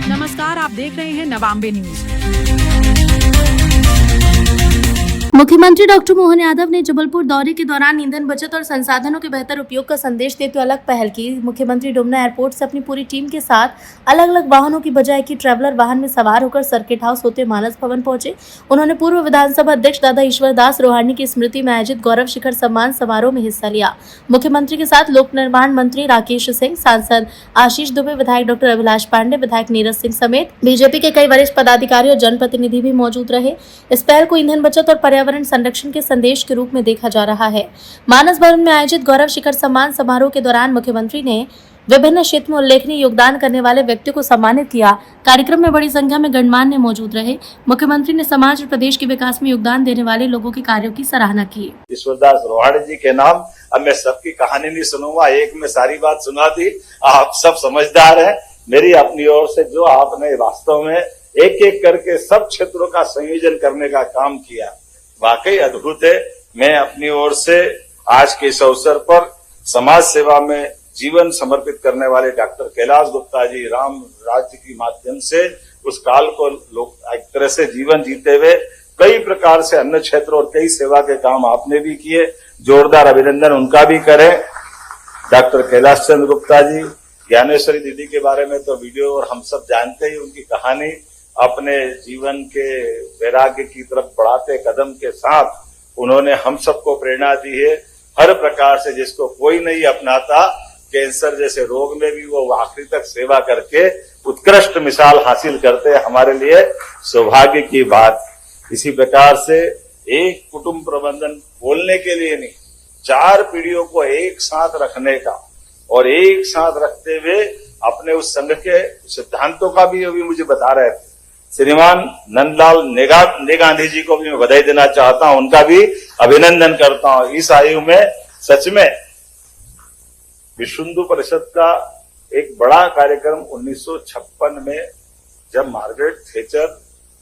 नमस्कार, आप देख रहे हैं नवांबे न्यूज। मुख्यमंत्री डॉक्टर मोहन यादव ने जबलपुर दौरे के दौरान ईंधन बचत और संसाधनों के बेहतर उपयोग का संदेश देते हुए अलग पहल की। मुख्यमंत्री डुमना एयरपोर्ट से अपनी पूरी टीम के साथ अलग अलग वाहनों की बजाय की ट्रैवलर वाहन में सवार होकर सर्किट हाउस होते मानस भवन पहुंचे। उन्होंने पूर्व विधानसभा अध्यक्ष दादा ईश्वर दास रोहानी की स्मृति में आयोजित गौरव शिखर सम्मान समारोह में हिस्सा लिया। मुख्यमंत्री के साथ लोक निर्माण मंत्री राकेश सिंह, सांसद आशीष दुबे, विधायक डॉक्टर अभिलाष पांडे, विधायक नीरज सिंह समेत बीजेपी के कई वरिष्ठ पदाधिकारी और जनप्रतिनिधि भी मौजूद रहे। इस पहल को ईंधन बचत और पर्यावरण संरक्षण के संदेश के रूप में देखा जा रहा है। मानस भवन में आयोजित गौरव शिखर सम्मान समारोह के दौरान मुख्यमंत्री ने विभिन्न क्षेत्र में उल्लेखनीय योगदान करने वाले व्यक्तियों को सम्मानित किया। कार्यक्रम में बड़ी संख्या में गणमान्य मौजूद रहे। मुख्यमंत्री ने समाज और प्रदेश के विकास में योगदान देने वाले लोगों के कार्यों की सराहना की। ईश्वरदास रोहाणी जी के नाम अब मैं सबकी कहानी नहीं सुनूंगा, एक में सारी बात सुना दी। आप सब समझदार हैं। मेरी अपनी ओर से जो आपने वास्तव में एक एक करके सब क्षेत्रों का संयोजन करने का काम किया, वाकई अद्भुत है। मैं अपनी ओर से आज के इस अवसर पर समाज सेवा में जीवन समर्पित करने वाले डॉक्टर कैलाश गुप्ता जी, राम राज्य के माध्यम से उस काल को लोग एक तरह से जीवन जीते हुए कई प्रकार से अन्य क्षेत्र और कई सेवा के काम आपने भी किए। जोरदार अभिनंदन उनका भी करें। डॉक्टर कैलाश चंद्र गुप्ता जी, ज्ञानेश्वरी दीदी के बारे में तो वीडियो और हम सब जानते ही, उनकी कहानी अपने जीवन के वैराग्य की तरफ बढ़ाते कदम के साथ उन्होंने हम सबको प्रेरणा दी है। हर प्रकार से जिसको कोई नहीं अपनाता, कैंसर जैसे रोग में भी वो आखिरी तक सेवा करके उत्कृष्ट मिसाल हासिल करते, हमारे लिए सौभाग्य की बात। इसी प्रकार से एक कुटुंब प्रबंधन बोलने के लिए नहीं, 4 पीढ़ियों को एक साथ रखने का और एक साथ रखते हुए अपने उस संघ के सिद्धांतों का भी अभी मुझे बता रहे थे। श्रीमान नंदलाल नेगांधी जी को भी मैं बधाई देना चाहता हूं, उनका भी अभिनंदन करता हूं। इस आयु में सच में विश्व हिंदू परिषद का एक बड़ा कार्यक्रम 1956 में जब मार्गरेट थैचर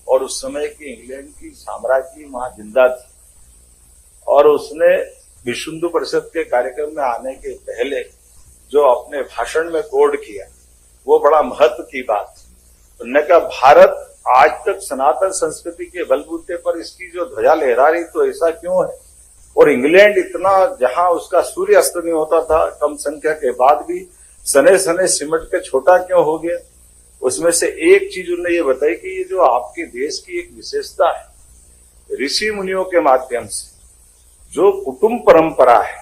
और उस समय की इंग्लैंड की साम्राज्य वहां जिंदा थी और उसने विश्व हिंदू परिषद के कार्यक्रम में आने के पहले जो अपने भाषण में कोड किया, वो बड़ा महत्व की बात। उन्होंने कहा भारत आज तक सनातन संस्कृति के बलबूते पर इसकी जो ध्वजा लहरा रही, तो ऐसा क्यों है? और इंग्लैंड इतना, जहां उसका सूर्य अस्त नहीं होता था कम संख्या के बाद भी, सने सने सिमट के छोटा क्यों हो गया? उसमें से एक चीज उन्होंने ये बताई कि ये जो आपके देश की एक विशेषता है, ऋषि मुनियों के माध्यम से जो कुटुंब परंपरा है,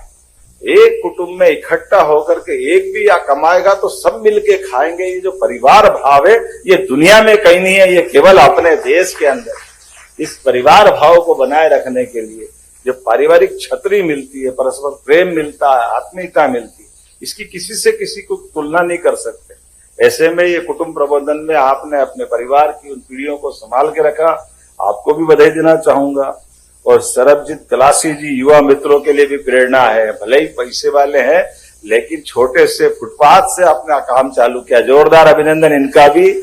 एक कुटुंब में इकट्ठा होकर के एक भी या कमाएगा तो सब मिलके खाएंगे, ये जो परिवार भाव है ये दुनिया में कहीं नहीं है, ये केवल अपने देश के अंदर। इस परिवार भाव को बनाए रखने के लिए जो पारिवारिक छतरी मिलती है, परस्पर प्रेम मिलता है, आत्मीयता मिलती है, इसकी किसी से किसी को तुलना नहीं कर सकते। ऐसे में ये कुटुंब प्रबंधन में आपने अपने परिवार की उन पीढ़ियों को संभाल के रखा, आपको भी बधाई देना चाहूंगा। और सरबजीत कलासी जी युवा मित्रों के लिए भी प्रेरणा है। भले ही पैसे वाले हैं, लेकिन छोटे से फुटपाथ से अपना काम चालू किया। जोरदार अभिनंदन इनका भी।